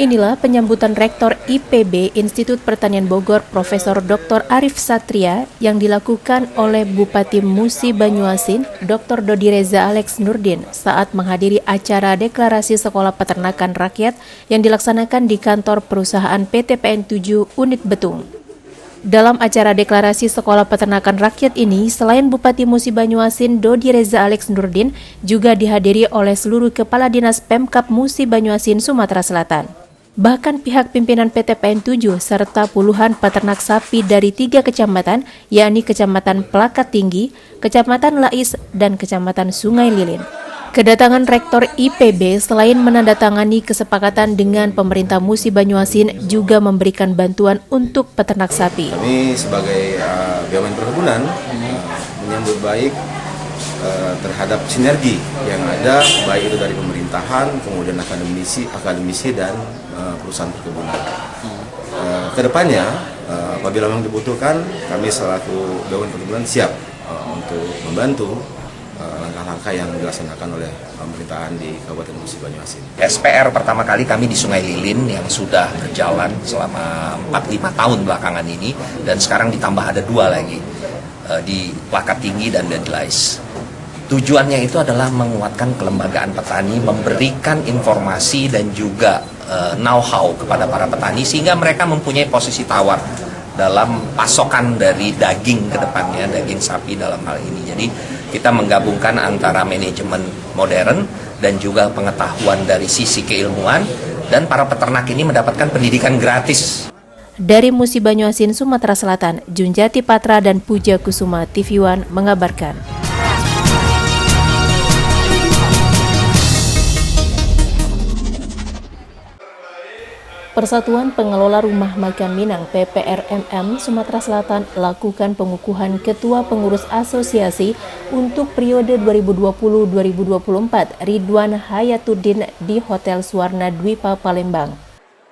Inilah penyambutan Rektor IPB Institut Pertanian Bogor Profesor Dr. Arif Satria yang dilakukan oleh Bupati Musi Banyuasin Dr. Dodi Reza Alex Nurdin saat menghadiri acara deklarasi Sekolah Peternakan Rakyat yang dilaksanakan di kantor perusahaan PT PN 7 Unit Betung. Dalam acara deklarasi Sekolah Peternakan Rakyat ini, selain Bupati Musi Banyuasin Dodi Reza Alex Nurdin, juga dihadiri oleh seluruh Kepala Dinas Pemkab Musi Banyuasin, Sumatera Selatan. Bahkan pihak pimpinan PT PN 7 serta puluhan peternak sapi dari 3 kecamatan, yakni Kecamatan Pelakat Tinggi, Kecamatan Lais, dan Kecamatan Sungai Lilin. Kedatangan Rektor IPB selain menandatangani kesepakatan dengan pemerintah Musi Banyuasin juga memberikan bantuan untuk peternak sapi. Kami sebagai BUMN Perkebunan menyambut baik terhadap sinergi yang ada, baik itu dari pemerintahan, kemudian akademisi dan perusahaan perkebunan. Kedepannya, apabila memang dibutuhkan, kami selaku BUMN Perkebunan siap untuk membantu langkah-langkah yang dilaksanakan oleh pemerintahan di Kabupaten Musi Banyuasin. SPR pertama kali kami di Sungai Lilin yang sudah berjalan selama 4-5 tahun belakangan ini, dan sekarang ditambah ada 2 lagi di Pelakat Tinggi dan di Lais. Tujuannya itu adalah menguatkan kelembagaan petani, memberikan informasi dan juga know-how kepada para petani sehingga mereka mempunyai posisi tawar dalam pasokan dari daging ke depannya, daging sapi dalam hal ini. Jadi kita menggabungkan antara manajemen modern dan juga pengetahuan dari sisi keilmuan, dan para peternak ini mendapatkan pendidikan gratis. Dari Musi Banyuasin, Sumatera Selatan, Junjati Patra dan Puja Kusuma TV One mengabarkan. Persatuan Pengelola Rumah Makan Minang PPRMM Sumatera Selatan lakukan pengukuhan Ketua Pengurus Asosiasi untuk periode 2020-2024 Ridwan Hayatuddin di Hotel Suwarna Dwipa Palembang.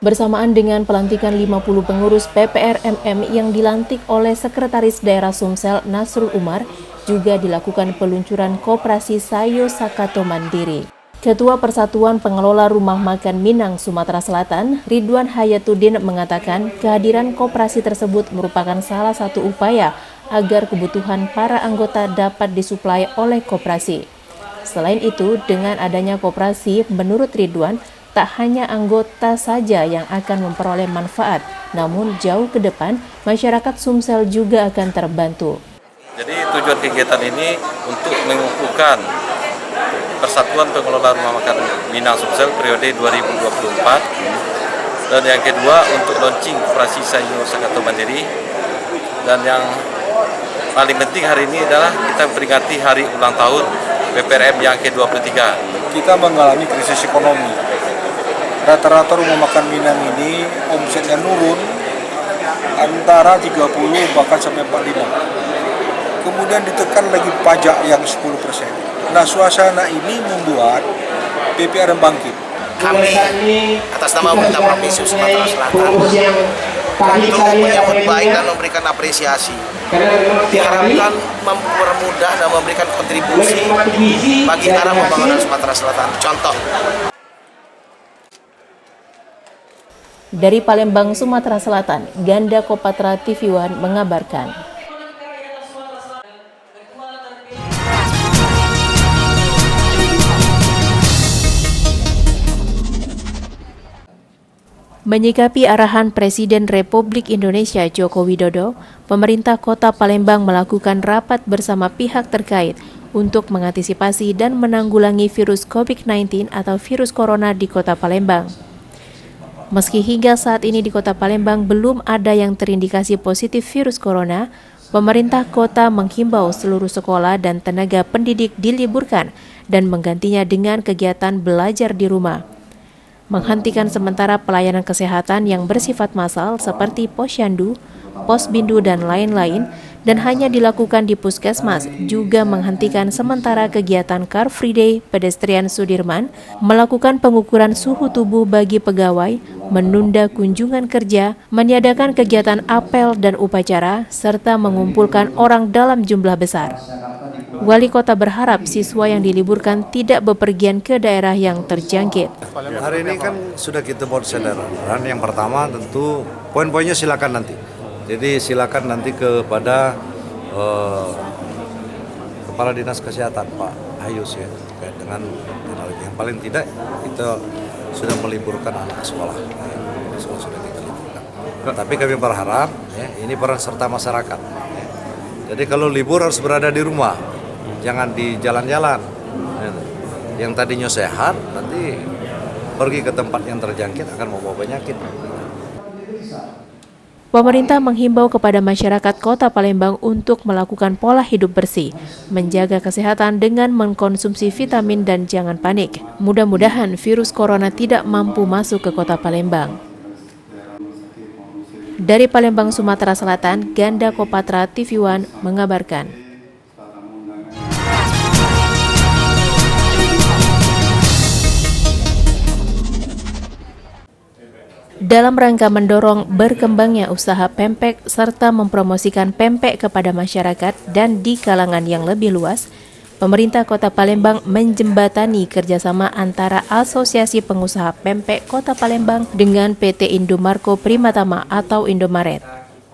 Bersamaan dengan pelantikan 50 pengurus PPRMM yang dilantik oleh Sekretaris Daerah Sumsel Nasrul Umar, juga dilakukan peluncuran Koperasi Sayo Sakato Mandiri. Ketua Persatuan Pengelola Rumah Makan Minang Sumatera Selatan, Ridwan Hayatuddin mengatakan kehadiran koperasi tersebut merupakan salah satu upaya agar kebutuhan para anggota dapat disuplai oleh koperasi. Selain itu, dengan adanya koperasi, menurut Ridwan, tak hanya anggota saja yang akan memperoleh manfaat, namun jauh ke depan, masyarakat Sumsel juga akan terbantu. Jadi tujuan kegiatan ini untuk mengukuhkan Persatuan Pengelola Rumah Makan Minang Sumsel periode 2024, dan yang kedua untuk launching Koperasi Sayo Sakato Mandiri, dan yang paling penting hari ini adalah kita memperingati hari ulang tahun PPRM yang ke-23. Kita mengalami krisis ekonomi. Rata-rata rumah makan Minang ini omsetnya nurun antara 30 bahkan sampai 45. Kemudian ditekan lagi pajak yang 10%. Nah, suasana ini membuat PPRM bangkit. Kami atas nama pemerintah Provinsi Sumatera Selatan untuk menyambut baik dan memberikan apresiasi. Diharapkan mempermudah dan memberikan kontribusi bagi arah pembangunan Sumatera Selatan. Contoh. Dari Palembang, Sumatera Selatan, Ganda Kopatra TV One mengabarkan. Menyikapi arahan Presiden Republik Indonesia Joko Widodo, pemerintah Kota Palembang melakukan rapat bersama pihak terkait untuk mengantisipasi dan menanggulangi virus COVID-19 atau virus corona di Kota Palembang. Meski hingga saat ini di Kota Palembang belum ada yang terindikasi positif virus corona, pemerintah kota menghimbau seluruh sekolah dan tenaga pendidik diliburkan dan menggantinya dengan kegiatan belajar di rumah. Menghentikan sementara pelayanan kesehatan yang bersifat massal seperti posyandu, posbindu, dan lain-lain, dan hanya dilakukan di puskesmas, juga menghentikan sementara kegiatan Car Free Day pedestrian Sudirman, melakukan pengukuran suhu tubuh bagi pegawai, menunda kunjungan kerja, meniadakan kegiatan apel dan upacara, serta mengumpulkan orang dalam jumlah besar. Wali kota berharap siswa yang diliburkan tidak bepergian ke daerah yang terjangkit. Hari ini kan sudah kita buat kesadaran. Yang pertama tentu poin-poinnya silakan nanti. Jadi silakan nanti kepada Kepala Dinas Kesehatan Pak Ayus ya, terkait dengan yang paling tidak kita sudah meliburkan anak sekolah. Sekolah sudah kita liburkan. Tapi kami berharap ya, ini peran serta masyarakat. Ya. Jadi kalau libur harus berada di rumah, jangan di jalan-jalan. Yang tadinya sehat nanti pergi ke tempat yang terjangkit akan membawa penyakit. Pemerintah menghimbau kepada masyarakat Kota Palembang untuk melakukan pola hidup bersih, menjaga kesehatan dengan mengkonsumsi vitamin dan jangan panik. Mudah-mudahan virus corona tidak mampu masuk ke Kota Palembang. Dari Palembang, Sumatera Selatan, Ganda Kopatra TV One mengabarkan. Dalam rangka mendorong berkembangnya usaha pempek serta mempromosikan pempek kepada masyarakat dan di kalangan yang lebih luas, pemerintah Kota Palembang menjembatani kerjasama antara Asosiasi Pengusaha Pempek Kota Palembang dengan PT Indomarko Primatama atau Indomaret.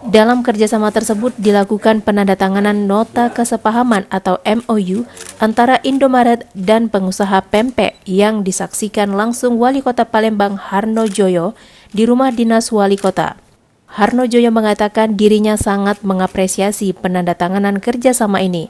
Dalam kerjasama tersebut dilakukan penandatanganan nota kesepahaman atau MOU antara Indomaret dan pengusaha pempek yang disaksikan langsung Wali Kota Palembang Harno Joyo di rumah dinas Wali Kota. Harno Joyo mengatakan dirinya sangat mengapresiasi penandatanganan kerjasama ini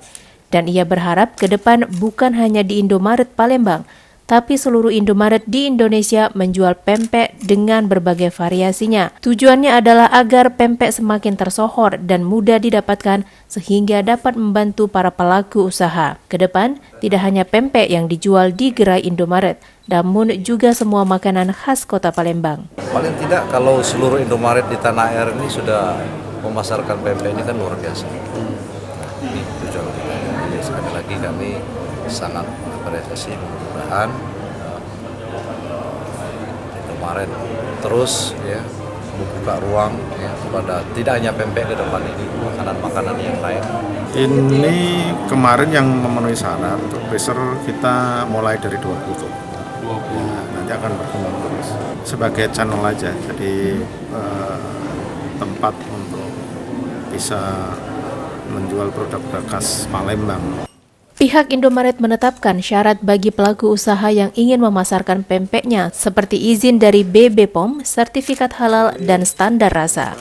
dan ia berharap ke depan bukan hanya di Indomaret Palembang, tapi seluruh Indomaret di Indonesia menjual pempek dengan berbagai variasinya. Tujuannya adalah agar pempek semakin tersohor dan mudah didapatkan sehingga dapat membantu para pelaku usaha. Kedepan, tidak hanya pempek yang dijual di gerai Indomaret, namun juga semua makanan khas Kota Palembang. Paling tidak kalau seluruh Indomaret di tanah air ini sudah memasarkan pempek ini kan luar biasa. Ini tujuan kita. Jadi sekali lagi kami sangat mengapresiasi, mudah-mudahan Indomaret terus ya membuka ruang ya kepada tidak hanya pempek ke depan ini, makanan-makanan yang lain. Ini kemarin yang memenuhi syarat untuk freezer kita mulai dari 20 tuh. Ya, nanti akan berkembang terus sebagai channel aja, jadi tempat untuk bisa menjual produk-produk khas Palembang. Pihak Indomaret menetapkan syarat bagi pelaku usaha yang ingin memasarkan pempeknya seperti izin dari BPOM, sertifikat halal, dan standar rasa.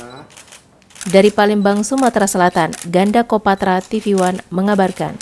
Dari Palembang, Sumatera Selatan, Ganda Kopatra TV One mengabarkan.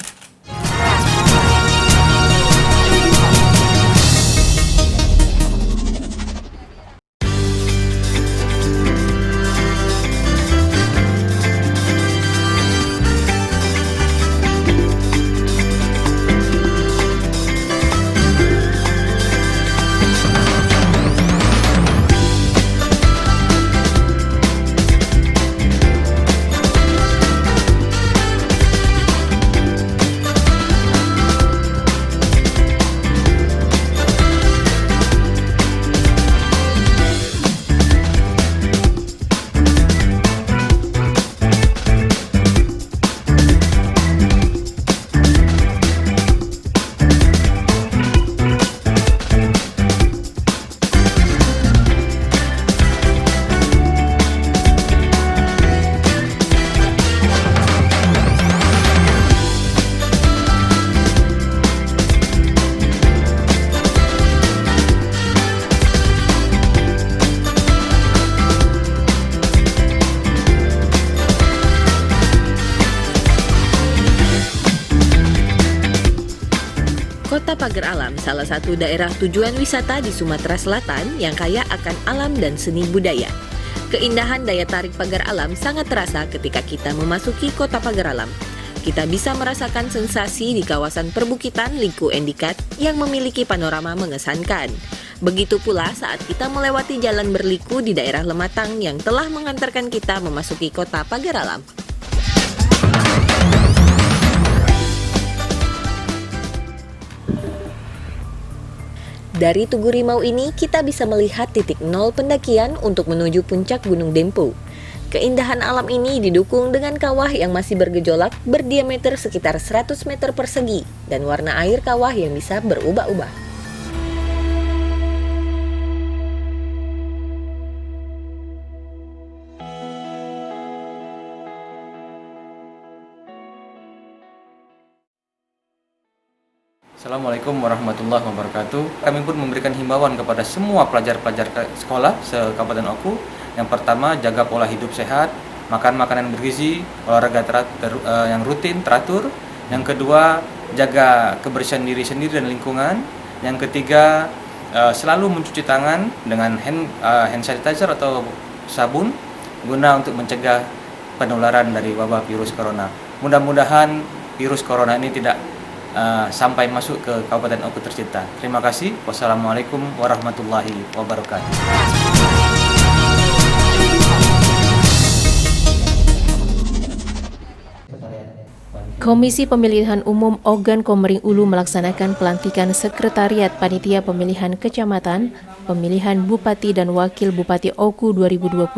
Kota Pagar Alam, salah satu daerah tujuan wisata di Sumatera Selatan yang kaya akan alam dan seni budaya. Keindahan daya tarik Pagar Alam sangat terasa ketika kita memasuki Kota Pagar Alam. Kita bisa merasakan sensasi di kawasan perbukitan Liku Endikat yang memiliki panorama mengesankan. Begitu pula saat kita melewati jalan berliku di daerah Lematang yang telah mengantarkan kita memasuki Kota Pagar Alam. Dari Tugu Rimau ini kita bisa melihat titik nol pendakian untuk menuju puncak Gunung Dempo. Keindahan alam ini didukung dengan kawah yang masih bergejolak berdiameter sekitar 100 meter persegi dan warna air kawah yang bisa berubah-ubah. Assalamualaikum warahmatullahi wabarakatuh. Kami pun memberikan himbauan kepada semua pelajar-pelajar sekolah se-Kabupaten Oku. Yang pertama, jaga pola hidup sehat, makan makanan bergizi, olahraga yang rutin, teratur. Yang kedua, jaga kebersihan diri sendiri dan lingkungan. Yang ketiga, selalu mencuci tangan dengan hand sanitizer atau sabun guna untuk mencegah penularan dari wabah virus corona. Mudah-mudahan virus corona ini tidak sampai masuk ke Kabupaten Oku tercinta. Terima kasih. Wassalamualaikum warahmatullahi wabarakatuh. Komisi Pemilihan Umum Ogan Komering Ulu melaksanakan pelantikan Sekretariat Panitia Pemilihan Kecamatan, Pemilihan Bupati dan Wakil Bupati Oku 2020.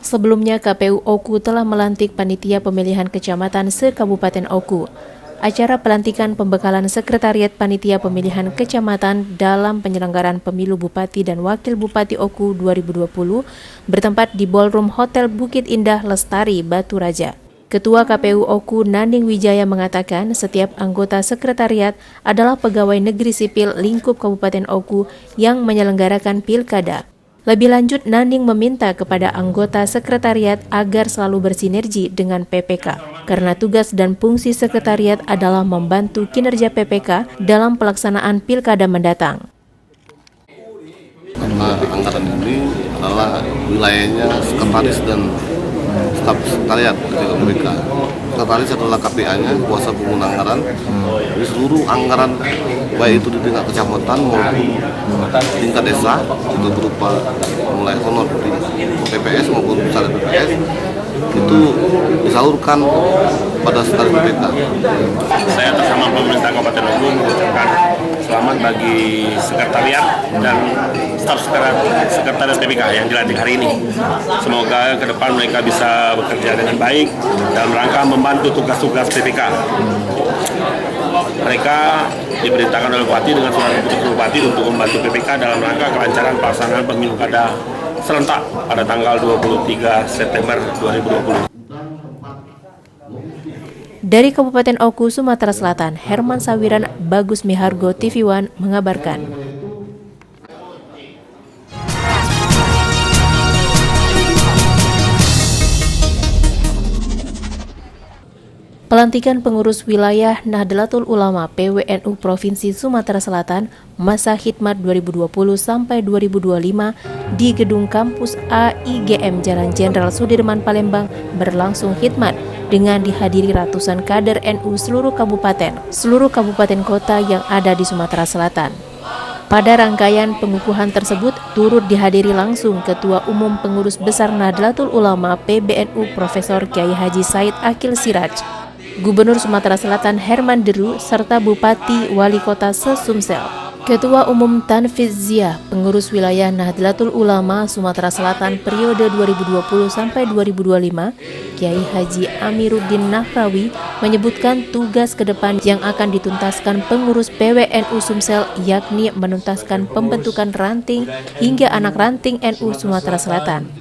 Sebelumnya, KPU Oku telah melantik Panitia Pemilihan Kecamatan se-Kabupaten Oku. Acara pelantikan pembekalan Sekretariat Panitia Pemilihan Kecamatan dalam penyelenggaraan Pemilu Bupati dan Wakil Bupati Oku 2020 bertempat di Ballroom Hotel Bukit Indah Lestari, Batu Raja. Ketua KPU Oku Naning Wijaya mengatakan setiap anggota sekretariat adalah pegawai negeri sipil lingkup Kabupaten Oku yang menyelenggarakan pilkada. Lebih lanjut, Naning meminta kepada anggota sekretariat agar selalu bersinergi dengan PPK, karena tugas dan fungsi sekretariat adalah membantu kinerja PPK dalam pelaksanaan pilkada mendatang. Anggaran ini adalah wilayahnya sekretaris dan staf sekretariat ketika PPK. Sekretaris adalah KPA-nya, kuasa pengguna anggaran. Jadi seluruh anggaran baik itu di tingkat kecamatan maupun tingkat desa itu berupa mulai honor di PPS maupun misalnya PPS itu disalurkan pada sekretaris PPK. Saya atas nama pemerintah Kabupaten Oku mengucapkan selamat bagi sekretariat dan staf sekretariat PPK yang dilantik hari ini. Semoga ke depan mereka bisa bekerja dengan baik dalam rangka membantu tugas-tugas PPK. Mereka diperintahkan oleh Bupati dengan surat keputusan Bupati untuk membantu PPK dalam rangka kelancaran pelaksanaan pemilu kada serentak pada tanggal 23 September 2020. Dari Kabupaten Oku, Sumatera Selatan, Herman Sawiran, Bagus Mihargo, TV One mengabarkan. Pelantikan pengurus wilayah Nahdlatul Ulama PWNU Provinsi Sumatera Selatan masa khidmat 2020 sampai 2025 di Gedung Kampus AIGM Jalan Jenderal Sudirman Palembang berlangsung khidmat dengan dihadiri ratusan kader NU seluruh kabupaten kota yang ada di Sumatera Selatan. Pada rangkaian pengukuhan tersebut turut dihadiri langsung Ketua Umum Pengurus Besar Nahdlatul Ulama PBNU Profesor Kiai Haji Said Akil Siraj, Gubernur Sumatera Selatan Herman Deru, serta Bupati Wali Kota se-Sumsel. Ketua Umum Tanfiz Zia, pengurus wilayah Nahdlatul Ulama Sumatera Selatan periode 2020 sampai 2025, Kiai Haji Amiruddin Nahrawi menyebutkan tugas ke depan yang akan dituntaskan pengurus PWNU Sumsel yakni menuntaskan pembentukan ranting hingga anak ranting NU Sumatera Selatan.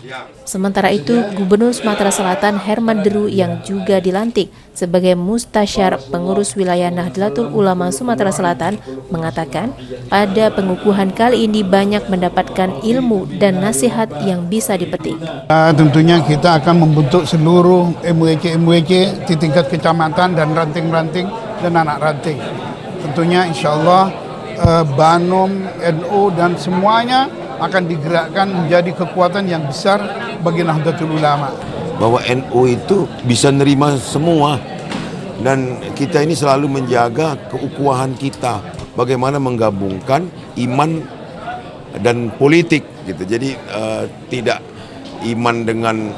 Sementara itu, Gubernur Sumatera Selatan Herman Deru yang juga dilantik sebagai Mustasyar Pengurus Wilayah Nahdlatul Ulama Sumatera Selatan mengatakan pada pengukuhan kali ini banyak mendapatkan ilmu dan nasihat yang bisa dipetik. Tentunya kita akan membentuk seluruh MWC di tingkat kecamatan dan ranting-ranting dan anak ranting. Tentunya insya Allah Banom, NU dan semuanya akan digerakkan menjadi kekuatan yang besar bagi Nahdlatul Ulama. Bahwa NU itu bisa nerima semua dan kita ini selalu menjaga keukuhan kita, bagaimana menggabungkan iman dan politik gitu. Jadi tidak iman dengan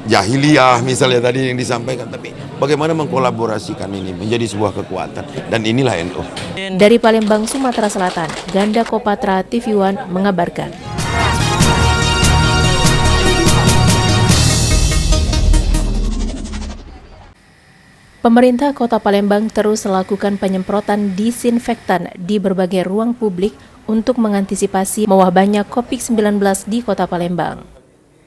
jahiliyah misalnya tadi yang disampaikan, tapi bagaimana mengkolaborasikan ini menjadi sebuah kekuatan, dan inilah NU. Dari Palembang, Sumatera Selatan, Ganda Kopatra TV One mengabarkan. Pemerintah Kota Palembang terus melakukan penyemprotan disinfektan di berbagai ruang publik untuk mengantisipasi mewabahnya COVID-19 di Kota Palembang.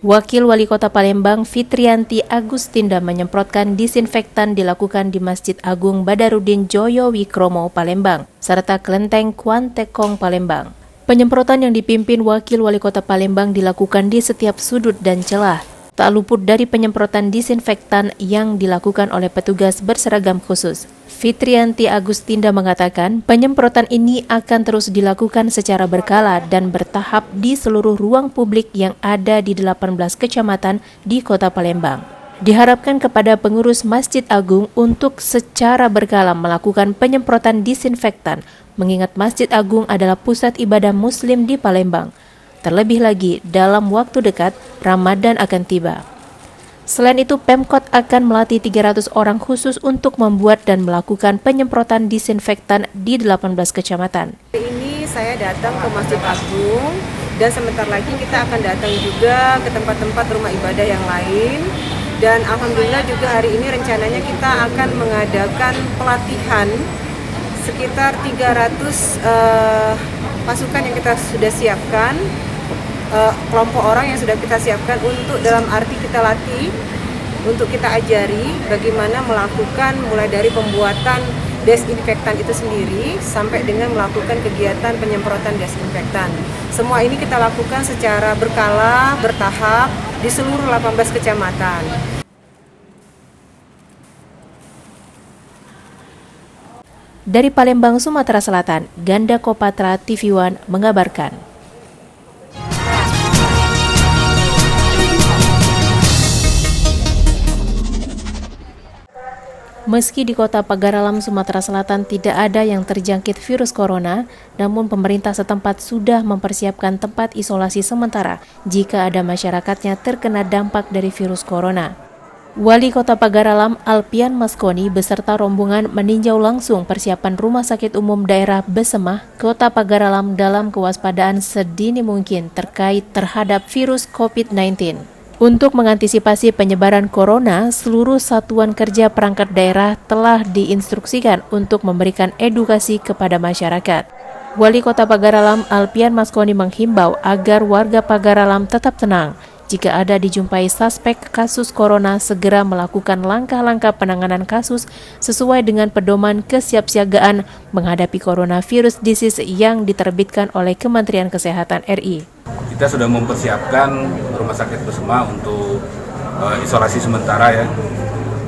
Wakil Wali Kota Palembang Fitrianti Agustinda menyemprotkan disinfektan dilakukan di Masjid Agung Badarudin Joyo Wikromo Palembang serta Kelenteng Kuantekong Palembang. Penyemprotan yang dipimpin Wakil Wali Kota Palembang dilakukan di setiap sudut dan celah. Tak luput dari penyemprotan disinfektan yang dilakukan oleh petugas berseragam khusus. Fitrianti Agustinda mengatakan penyemprotan ini akan terus dilakukan secara berkala dan bertahap di seluruh ruang publik yang ada di 18 kecamatan di Kota Palembang. Diharapkan kepada pengurus Masjid Agung untuk secara berkala melakukan penyemprotan disinfektan, mengingat Masjid Agung adalah pusat ibadah Muslim di Palembang. Terlebih lagi, dalam waktu dekat, Ramadan akan tiba. Selain itu, Pemkot akan melatih 300 orang khusus untuk membuat dan melakukan penyemprotan disinfektan di 18 kecamatan. Hari ini saya datang ke Masjid Agung dan sebentar lagi kita akan datang juga ke tempat-tempat rumah ibadah yang lain. Dan alhamdulillah juga hari ini rencananya kita akan mengadakan pelatihan sekitar 300 pasukan yang kita sudah siapkan, kelompok orang yang sudah kita siapkan untuk dalam arti kita latih, untuk kita ajari bagaimana melakukan mulai dari pembuatan desinfektan itu sendiri sampai dengan melakukan kegiatan penyemprotan desinfektan. Semua ini kita lakukan secara berkala, bertahap di seluruh 18 kecamatan. Dari Palembang, Sumatera Selatan, Ganda Kopatra TV One mengabarkan. Meski di Kota Pagaralam, Sumatera Selatan tidak ada yang terjangkit virus corona, namun pemerintah setempat sudah mempersiapkan tempat isolasi sementara jika ada masyarakatnya terkena dampak dari virus corona. Wali Kota Pagaralam Alpian Maskoni beserta rombongan meninjau langsung persiapan Rumah Sakit Umum Daerah Besemah, Kota Pagaralam dalam kewaspadaan sedini mungkin terkait terhadap virus COVID-19. Untuk mengantisipasi penyebaran corona, seluruh satuan kerja perangkat daerah telah diinstruksikan untuk memberikan edukasi kepada masyarakat. Wali Kota Pagaralam Alpian Maskoni menghimbau agar warga Pagaralam tetap tenang. Jika ada dijumpai suspek kasus corona, segera melakukan langkah-langkah penanganan kasus sesuai dengan pedoman kesiapsiagaan menghadapi coronavirus disease yang diterbitkan oleh Kementerian Kesehatan RI. Kita sudah mempersiapkan Rumah Sakit Besemah untuk isolasi sementara ya.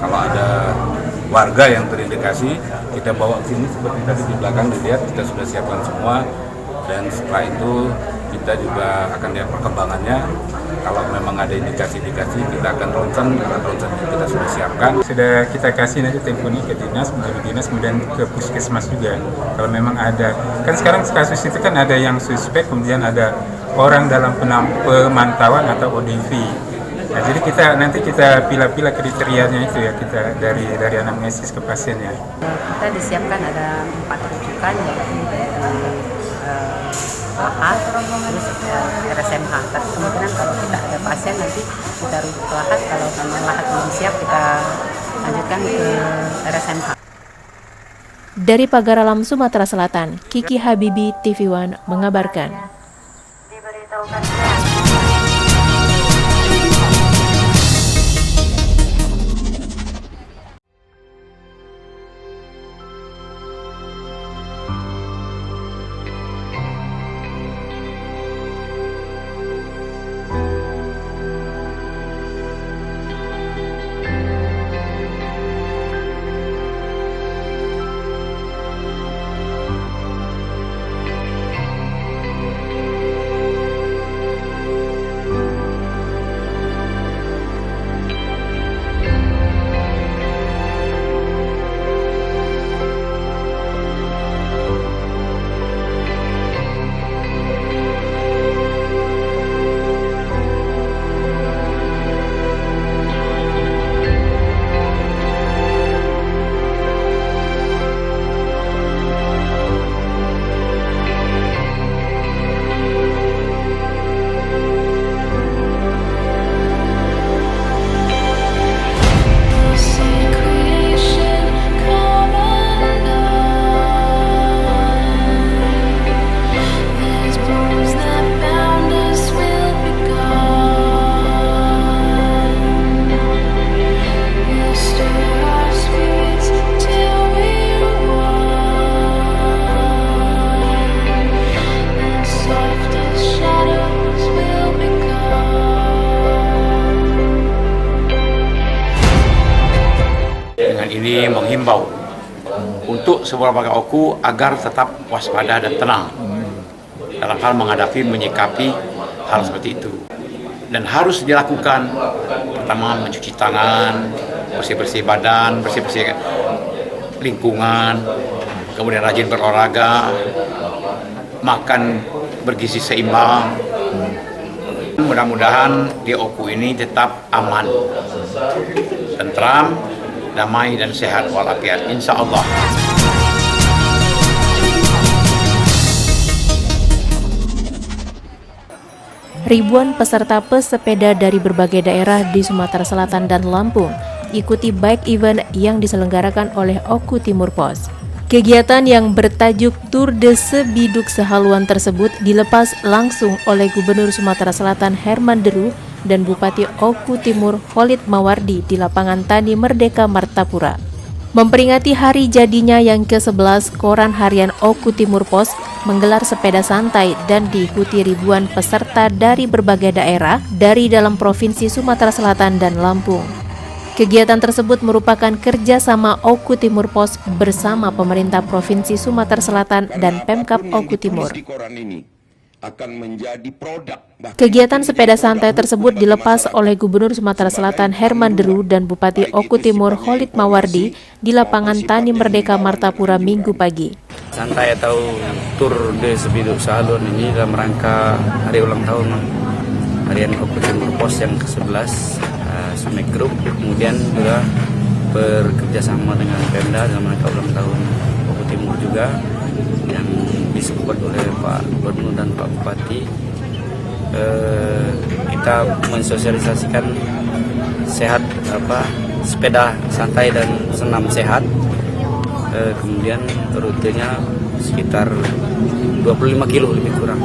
Kalau ada warga yang terindikasi, kita bawa ke sini seperti tadi di belakang dilihat, kita sudah siapkan semua. Dan setelah itu kita juga akan lihat perkembangannya. Kalau memang ada indikasi-indikasi, kita akan ronsen kita sudah siapkan. Sudah kita kasih nanti teleponi ke dinas, menjadi dinas, kemudian ke puskesmas juga. Kalau memang ada, kan sekarang kasus itu kan ada yang suspek, kemudian ada orang dalam pemantauan atau ODP. Nah, jadi nanti kita pilih-pilih kriterianya itu ya, kita dari anamnesis ke pasiennya. Kita disiapkan ada 4 rujukan, yaitu lahat, terus RSMH. Tapi kemungkinan kalau kita ada pasien nanti kita rujuk ke lahat, kalau memang lahat belum siap kita lanjutkan ke RSMH. Dari Pagaralam, Sumatera Selatan, Kiki Habibi TV One mengabarkan. ini menghimbau untuk semua warga Oku agar tetap waspada dan tenang dalam hal menghadapi, menyikapi hal seperti itu. Dan harus dilakukan, pertama mencuci tangan, bersih-bersih badan, bersih-bersih lingkungan, kemudian rajin berolahraga, makan bergizi seimbang. Mudah-mudahan di Oku ini tetap aman, tentram, damai dan sehat walafiat, insya Allah. Ribuan peserta pesepeda dari berbagai daerah di Sumatera Selatan dan Lampung ikuti bike event yang diselenggarakan oleh Oku Timur Pos. Kegiatan yang bertajuk Tour de Sebiduk Sehaluan tersebut dilepas langsung oleh Gubernur Sumatera Selatan Herman Deru dan Bupati Oku Timur Khalid Mawardi di lapangan Tani Merdeka Martapura. Memperingati hari jadinya yang ke-11, koran harian Oku Timur Pos menggelar sepeda santai dan diikuti ribuan peserta dari berbagai daerah dari dalam Provinsi Sumatera Selatan dan Lampung. Kegiatan tersebut merupakan kerjasama Oku Timur Pos bersama pemerintah Provinsi Sumatera Selatan dan Pemkab Oku Timur. Kegiatan sepeda santai tersebut dilepas oleh Gubernur Sumatera Selatan Herman Deru dan Bupati Oku Timur Khalid Mawardi di lapangan Tani Merdeka Martapura Minggu pagi. Santai atau Tour de Sebiduk Sehaluan ini dalam rangka hari ulang tahun harian Oku Timur Pos yang ke-11 Sumek Group, kemudian juga bekerjasama dengan Pemda dalam rangka ulang tahun Oku Timur juga yang disupport oleh Pak Gubernur dan Pak Bupati. Kita mensosialisasikan sehat sepeda santai dan senam sehat. Kemudian rutenya sekitar 25 kilo lebih kurang.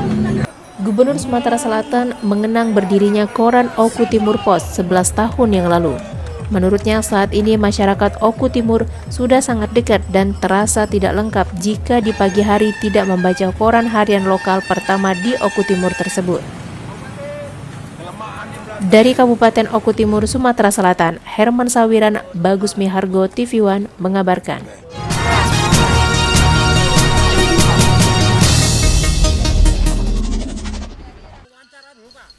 Gubernur Sumatera Selatan mengenang berdirinya koran Oku Timur Pos 11 tahun yang lalu. Menurutnya saat ini masyarakat Oku Timur sudah sangat dekat dan terasa tidak lengkap jika di pagi hari tidak membaca koran harian lokal pertama di Oku Timur tersebut. Dari Kabupaten Oku Timur, Sumatera Selatan, Herman Sawiran, Bagus Mihargo, TV One mengabarkan.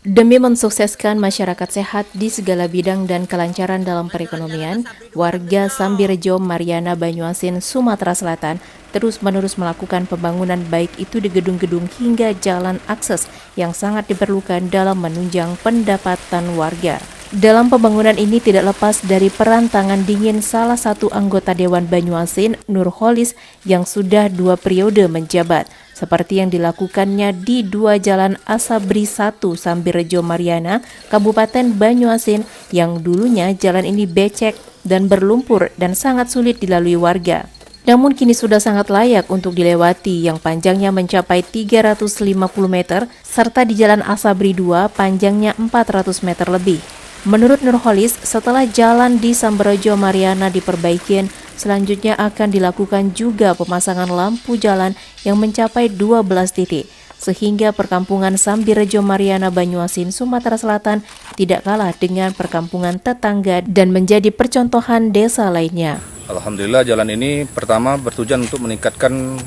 Demi mensukseskan masyarakat sehat di segala bidang dan kelancaran dalam perekonomian, warga Sambirejo, Mariana, Banyuasin, Sumatera Selatan terus-menerus melakukan pembangunan baik itu di gedung-gedung hingga jalan akses yang sangat diperlukan dalam menunjang pendapatan warga. Dalam pembangunan ini tidak lepas dari peran tangan dingin salah satu anggota Dewan Banyuasin, Nurholis, yang sudah 2 periode menjabat, seperti yang dilakukannya di 2 jalan Asabri 1 Sambirejo Mariana, Kabupaten Banyuasin, yang dulunya jalan ini becek dan berlumpur dan sangat sulit dilalui warga. Namun kini sudah sangat layak untuk dilewati yang panjangnya mencapai 350 meter, serta di jalan Asabri 2 panjangnya 400 meter lebih. Menurut Nurholis, setelah jalan di Sambirejo Mariana diperbaikin, selanjutnya akan dilakukan juga pemasangan lampu jalan yang mencapai 12 titik, sehingga perkampungan Sambirejo Mariana Banyuasin, Sumatera Selatan tidak kalah dengan perkampungan tetangga dan menjadi percontohan desa lainnya. Alhamdulillah jalan ini pertama bertujuan untuk meningkatkan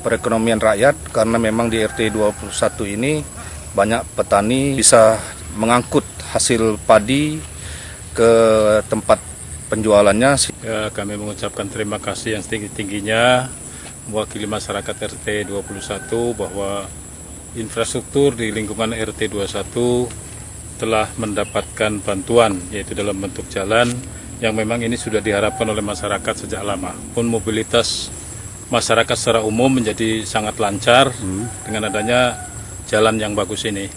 perekonomian rakyat karena memang di RT 21 ini banyak petani bisa mengangkut hasil padi ke tempat penjualannya. Ya, kami mengucapkan terima kasih yang setinggi-tingginya mewakili masyarakat RT 21 bahwa infrastruktur di lingkungan RT 21 telah mendapatkan bantuan yaitu dalam bentuk jalan yang memang ini sudah diharapkan oleh masyarakat sejak lama. Pun mobilitas masyarakat secara umum menjadi sangat lancar dengan adanya jalan yang bagus ini.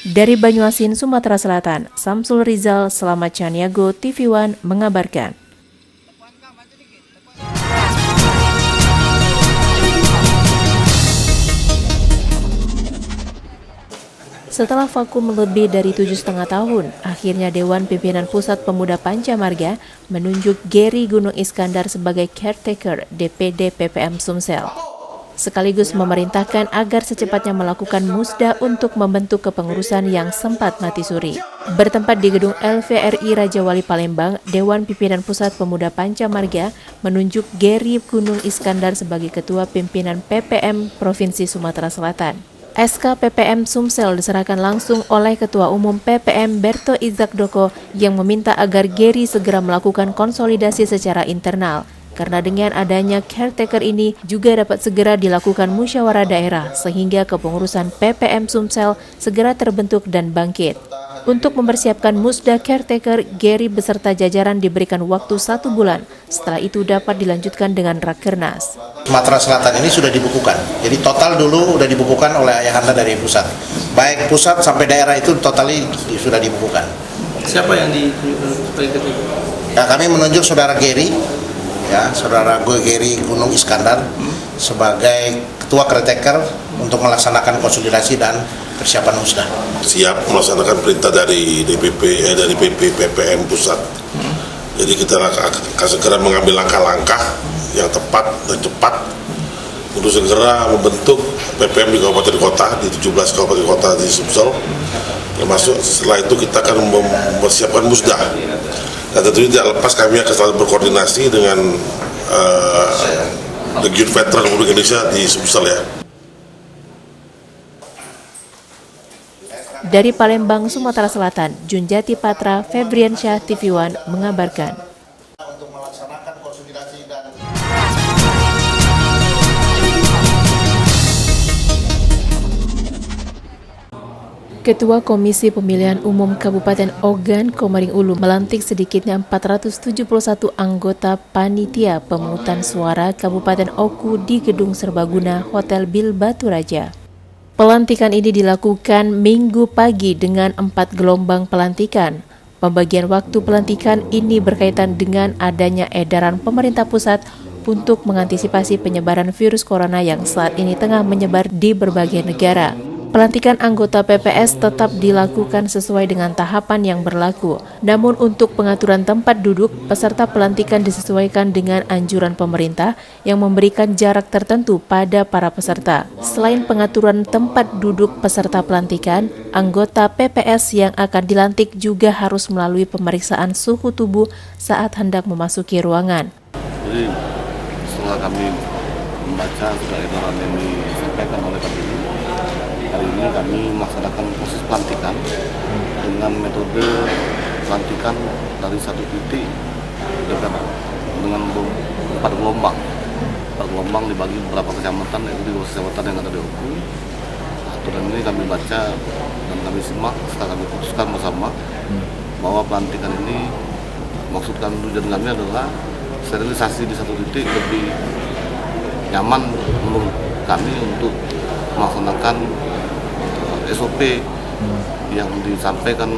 Dari Banyuasin, Sumatera Selatan, Samsul Rizal, Selamat Caniago, TV One mengabarkan. Setelah vakum lebih dari 7,5 tahun, akhirnya Dewan Pimpinan Pusat Pemuda Pancamarga menunjuk Geri Gunung Iskandar sebagai caretaker DPD PPM Sumsel. sekaligus memerintahkan agar secepatnya melakukan musda untuk membentuk kepengurusan yang sempat mati suri. Bertempat di gedung LVRI Raja Wali Palembang, Dewan Pimpinan Pusat Pemuda Pancamarga menunjuk Gary Gunung Iskandar sebagai Ketua Pimpinan PPM Provinsi Sumatera Selatan. SK PPM Sumsel diserahkan langsung oleh Ketua Umum PPM Berto Izak Doko yang meminta agar Gary segera melakukan konsolidasi secara internal. Karena dengan adanya caretaker ini juga dapat segera dilakukan musyawarah daerah sehingga kepengurusan PPM Sumsel segera terbentuk dan bangkit. Untuk mempersiapkan musda caretaker, Gary beserta jajaran diberikan waktu 1 bulan. Setelah itu dapat dilanjutkan dengan Rakernas. Sumatera Selatan ini sudah dibukukan. Jadi total dulu sudah dibukukan oleh ayahanda dari pusat. Baik pusat sampai daerah itu totali sudah dibukukan. Siapa yang ditunjuk? Ya, kami menunjuk saudara Gary, ya, saudara Gary Gunung Iskandar sebagai ketua caretaker untuk melaksanakan konsolidasi dan persiapan musda. Siap melaksanakan perintah dari DPP dari PP PPM pusat. Jadi kita akan segera mengambil langkah-langkah yang tepat dan cepat untuk segera membentuk PPM di kabupaten kota, di 17 kabupaten kota di Sumsel. Termasuk setelah itu kita akan mempersiapkan musda. Dan tentunya tidak lepas kami akan selalu berkoordinasi dengan Legiun Veteran Republik Indonesia di Sumsel ya. Dari Palembang, Sumatera Selatan, Junjati Patra, Febriansyah, TV One mengabarkan. Ketua Komisi Pemilihan Umum Kabupaten Ogan Komering Ulu melantik sedikitnya 471 anggota panitia pemungutan suara Kabupaten Oku di Gedung Serbaguna Hotel Bil Batu Raja. Pelantikan ini dilakukan Minggu pagi dengan 4 gelombang pelantikan. Pembagian waktu pelantikan ini berkaitan dengan adanya edaran pemerintah pusat untuk mengantisipasi penyebaran virus corona yang saat ini tengah menyebar di berbagai negara. Pelantikan anggota PPS tetap dilakukan sesuai dengan tahapan yang berlaku. Namun untuk pengaturan tempat duduk, peserta pelantikan disesuaikan dengan anjuran pemerintah yang memberikan jarak tertentu pada para peserta. Selain pengaturan tempat duduk peserta pelantikan, anggota PPS yang akan dilantik juga harus melalui pemeriksaan suhu tubuh saat hendak memasuki ruangan. Jadi setelah kami membaca edaran yang disampaikan oleh KPU, hari ini kami melaksanakan proses pelantikan dengan metode pelantikan dari satu titik dengan 4 gelombang. 4 gelombang dibagi beberapa kecamatan, yaitu di 2 kecamatan yang ada di Oku. Aturan ini kami baca dan kami simak setelah kami putuskan bersama bahwa pelantikan ini maksud kami adalah sterilisasi di satu titik lebih nyaman menurut kami untuk melaksanakan SOP yang disampaikan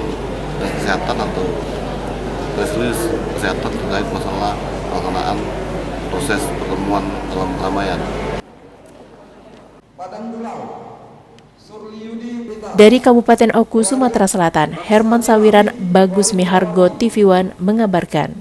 dari kesehatan atau press kesehatan terkait masalah pelaksanaan proses pertemuan dalam keramaian. Dari Kabupaten Oku, Sumatera Selatan, Herman Sawiran, Bagus Mihargo, TV One mengabarkan.